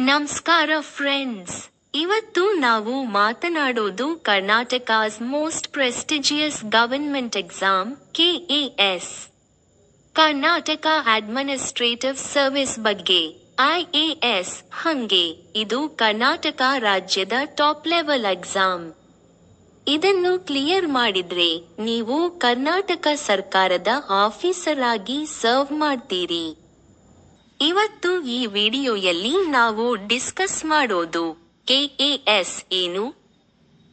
ನಮಸ್ಕಾರ ಫ್ರೆಂಡ್ಸ್, ಇವತ್ತು ನಾವು ಮಾತನಾಡೋದು Karnataka's most prestigious government exam KAS Karnataka administrative service ಬಗ್ಗೆ. IAS ಹಂಗೆ ಇದು ಕರ್ನಾಟಕ ರಾಜ್ಯದ ಟಾಪ್ ಲೆವೆಲ್ ಎಕ್ಸಾಮ್. ಇದನ್ನು ಕ್ಲಿಯರ್ ಮಾಡಿದ್ರೆ ನೀವು ಕರ್ನಾಟಕ ಸರ್ಕಾರದ ಆಫೀಸರ್ ಆಗಿ ಸರ್ವ್ ಮಾಡ್ತೀರಿ. ಇವತ್ತು ಈ ವಿಡಿಯೋಯಲ್ಲಿ ನಾವು ಡಿಸ್ಕಸ್ ಮಾಡೋದು KAS ಏನು,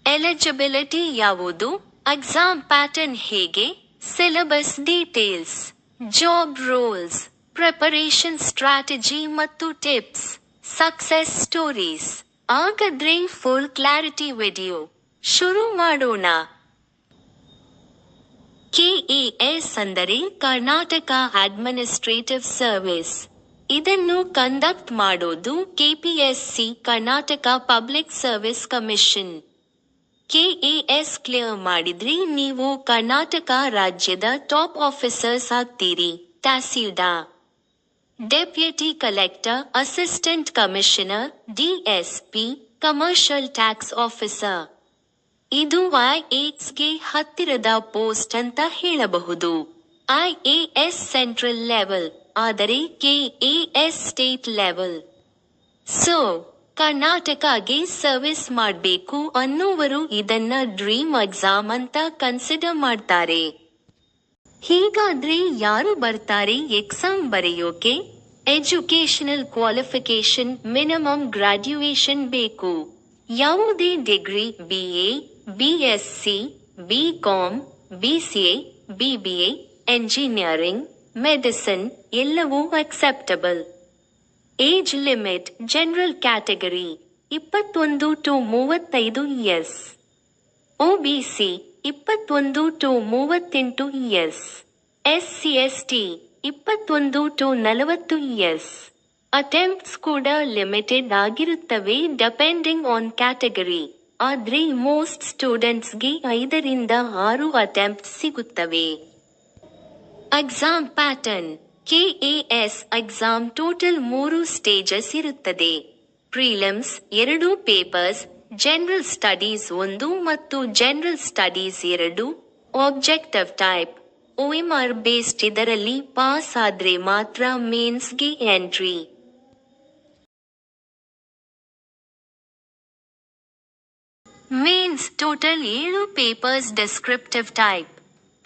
ಎಲಿಜಿಬಿಲಿಟಿ ಯಾವುದು, ಎಕ್ಸಾಮ್ ಪ್ಯಾಟರ್ನ್ ಹೇಗೆ, syllabus details, job roles, preparation strategy ಮತ್ತು ಟಿಪ್ಸ್, ಸಕ್ಸೆಸ್ ಸ್ಟೋರೀಸ್. ಹಾಗಾದ್ರೆ ಫುಲ್ ಕ್ಲಾರಿಟಿ ವಿಡಿಯೋ ಶುರು ಮಾಡೋಣ. KAS ಅಂದರೆ ಕರ್ನಾಟಕ ಅಡ್ಮಿನಿಸ್ಟ್ರೇಟಿವ್ ಸರ್ವಿಸ್. ಇದನ್ನು ಕಂಡಕ್ಟ್ ಮಾಡೋದು KPSC Karnataka public service commission. KAS ಕ್ಲಿಯರ್ ಮಾಡಿದ್ರೆ ನೀವು ಕರ್ನಾಟಕ ರಾಜ್ಯದ ಟಾಪ್ ಆಫೀಸರ್ಸ್ ಆಗ್ತೀರಿ. Tahsildar, deputy collector, assistant commissioner, DSP, commercial tax officer. ಇದು IASಗೆ ಹತ್ತಿರದ ಪೋಸ್ಟ್ ಅಂತ ಹೇಳಬಹುದು. IAS ಸೆಂಟ್ರಲ್ ಲೆವೆಲ್, ಆದರೆ KAS ಸ್ಟೇಟ್ ಲೆವೆಲ್. ಸೊ ಕರ್ನಾಟಕಗೆ ಸರ್ವಿಸ್ ಮಾಡ್ಬೇಕು ಅನ್ನೋವರು ಇದನ್ನ ಡ್ರೀಮ್ ಎಕ್ಸಾಮ್ ಅಂತ ಕನ್ಸಿಡರ್ ಮಾಡ್ತಾರೆ. ಹೀಗಾದ್ರೆ ಯಾರು ಬರ್ತಾರೆ ಎಕ್ಸಾಮ್ ಬರೆಯೋಕೆ? ಎಜುಕೇಶನಲ್ ಕ್ವಾಲಿಫಿಕೇಶನ್ ಮಿನಿಮಮ್ ಗ್ರಾಡ್ಯುಯೇಷನ್ ಬೇಕು. ಯಾವುದೇ degree BA, BSc, BCom, BCA, BBA, engineering, medicine ಎಲ್ಲವೂ acceptable. Age limit general category 21 to 35 years, OBC 21 to 38 years, SC/ST 21 to 40 years. Attempts ಕೂಡ ಲಿಮಿಟೆಡ್ ಆಗಿರುತ್ತವೆ ಡಿಪೆಂಡಿಂಗ್ ಆನ್ ಕ್ಯಾಟಗರಿ. ಆದ್ರೆ most ಸ್ಟೂಡೆಂಟ್ಸ್ಗೆ 5 ರಿಂದ 6 attempts ಸಿಗುತ್ತವೆ. Exam pattern. KAS exam total 3 stages ಇರುತ್ತದೆ. Prelims 2 papers, general studies 1 ಮತ್ತು general studies 2. Objective type OMR based. ಇದರಲ್ಲಿ pass ಆದ್ರೆ ಮಾತ್ರ ಮೇನ್ಸ್ಗೆ ಎಂಟ್ರಿ. Mains total 7 papers. Descriptive type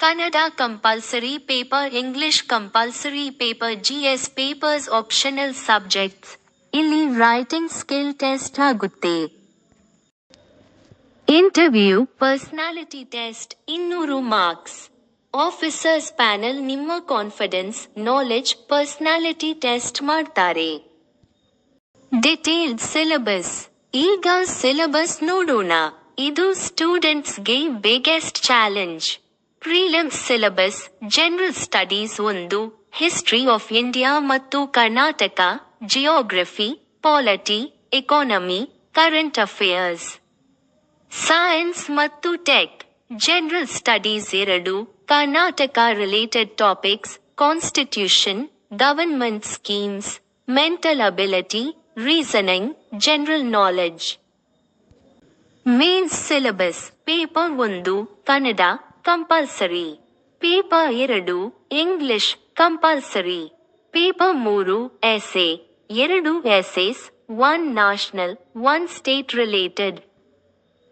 Kannada compulsory paper, English compulsory paper, GS papers optional subjects. ಇಲ್ಲಿ writing skill test ಆಗುತ್ತೆ. Interview personality test 200 marks. Officers panel ನಿಮ್ಮ confidence, knowledge, personality test ಮಾಡ್ತಾರೆ. Detailed syllabus. ಈಗ ಸಿಲೆಬಸ್ ನೋಡೋಣ. ಇದು ಸ್ಟೂಡೆಂಟ್ಸ್ಗೆ biggest challenge. Prelims syllabus general studies 1, history of India ಮತ್ತು Karnataka, geography, polity, economy, current affairs. Science ಮತ್ತು tech general studies 2, Karnataka related topics, constitution, government schemes, mental ability, reasoning, general knowledge. Mains syllabus. Paper 1 Kannada compulsory, paper 2 English compulsory, paper 3 essay, 2 essays, 1 national, 1 state related.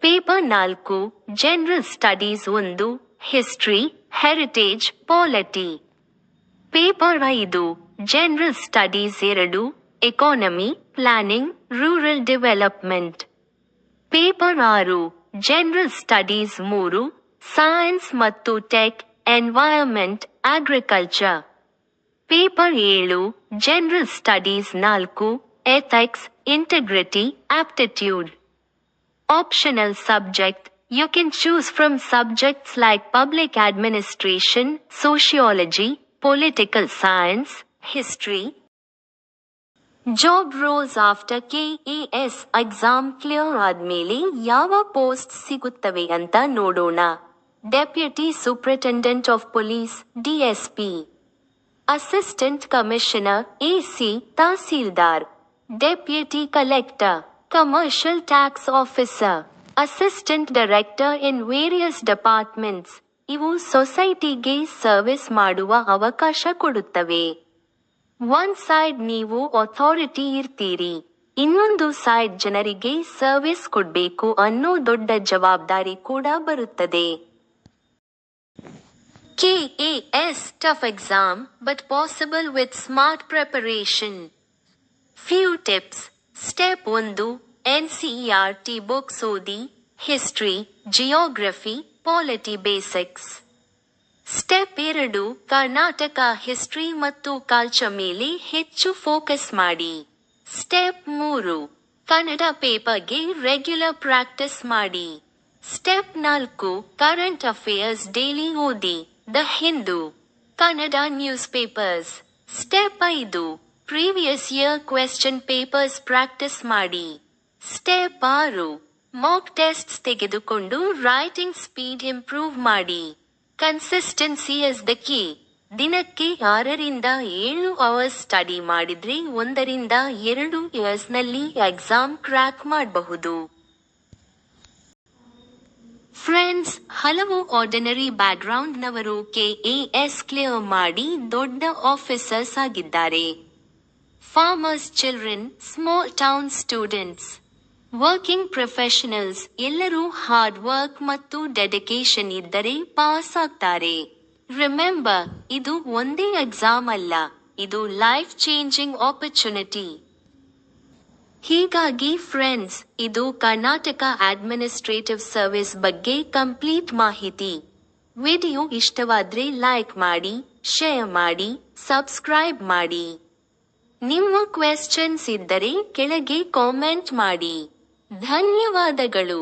Paper 4 general studies 1, history, heritage, polity. Paper 5 general studies 2, economy, planning, rural development. Paper 6 general studies 3, science ಮತ್ತು tech, environment, agriculture. Paper 7 general studies 4, ethics, integrity, aptitude. Optional subject. You can choose from subjects like public administration, sociology, political science, history. Job roles. After KAS exam clear ಆದ್ಮೇಲೆ ಯಾವ post ಸಿಗುತ್ತವೆ ಅಂತ ನೋಡೋಣ. Deputy superintendent of police DSP, assistant commissioner AC tahsildar, Deputy Collector, Commercial Tax Officer, Assistant Director in various departments. ಇವು ಸೊಸೈಟಿಗೆ service ಮಾಡುವ ಅವಕಾಶ ಕೊಡುತ್ತವೆ. ಒನ್ ಸೈಡ್ ನೀವು ಅಥಾರಿಟಿ ಇರ್ತೀರಿ, ಇನ್ನೊಂದು ಸೈಡ್ ಜನರಿಗೆ ಸರ್ವಿಸ್ ಕೊಡ್ಬೇಕು ಅನ್ನೋ ದೊಡ್ಡ ಜವಾಬ್ದಾರಿ ಕೂಡ ಬರುತ್ತದೆ. KAS tough exam, but possible with smart preparation. Few tips. Step 1 NCERT books ಓದಿ, history, geography, polity basics. Step 2 Karnataka history ಮತ್ತು ಕಲ್ಚರ್ ಮೇಲೆ ಹೆಚ್ಚು ಫೋಕಸ್ ಮಾಡಿ. ಸ್ಟೆಪ್ 3 ಕನ್ನಡ ಪೇಪರ್ಗೆ ರೆಗ್ಯುಲರ್ ಪ್ರಾಕ್ಟೀಸ್ ಮಾಡಿ. ಸ್ಟೆಪ್ 4 ಕರೆಂಟ್ ಅಫೇರ್ಸ್ ಡೈಲಿ ಓದಿ, the Hindu, Kannada news papers. Step 5 previous year question papers practice ಮಾಡಿ. Step 6 Mach tests ತೆಗೆದುಕೊಂಡು ರೈಟಿಂಗ್ ಸ್ಪೀಡ್ ಇಂಪ್ರೂವ್ ಮಾಡಿ. Consistency is the key. ದಿನಕ್ಕೆ 6-7 ಅವರ್ಸ್ ಸ್ಟಡಿ ಮಾಡಿದ್ರೆ 1-2 ಇಯರ್ಸ್ನಲ್ಲಿ ಎಕ್ಸಾಮ್ ಕ್ರ್ಯಾಕ್ ಮಾಡಬಹುದು. ಫ್ರೆಂಡ್ಸ್, ಹಲವು ಆರ್ಡಿನರಿ ಬ್ಯಾಕ್ಗ್ರೌಂಡ್ನವರು KAS ಕ್ಲಿಯರ್ ಮಾಡಿ ದೊಡ್ಡ ಆಫೀಸರ್ಸ್ ಆಗಿದ್ದಾರೆ. Farmers children, small town students, working professionals ಎಲ್ಲರೂ ಹಾರ್ಡ್ ವರ್ಕ್ ಮತ್ತು ಡೆಡಿಕೇಶನ್ ಇದ್ದರೆ ಪಾಸ್ ಆಗ್ತಾರೆ. ರಿಮೆಂಬರ್, ಇದು ಒಂದೇ ಎಕ್ಸಾಮ್ ಅಲ್ಲ, ಇದು ಲೈಫ್ ಚೇಂಜಿಂಗ್ ಆಪರ್ಚುನಿಟಿ. ಹೀಗಾಗಿ ಫ್ರೆಂಡ್ಸ್, ಇದು ಕರ್ನಾಟಕ ಅಡ್ಮಿನಿಸ್ಟ್ರೇಟಿವ್ ಸರ್ವಿಸ್ ಬಗ್ಗೆ ಕಂಪ್ಲೀಟ್ ಮಾಹಿತಿ. ವಿಡಿಯೋ ಇಷ್ಟವಾದ್ರೆ ಲೈಕ್ ಮಾಡಿ, ಶೇರ್ ಮಾಡಿ, ಸಬ್ಸ್ಕ್ರೈಬ್ ಮಾಡಿ. ನಿಮ್ಮ ಕ್ವೆಶ್ಚನ್ಸ್ ಇದ್ದರೆ ಕೆಳಗೆ ಕಾಮೆಂಟ್ ಮಾಡಿ. ಧನ್ಯವಾದಗಳು.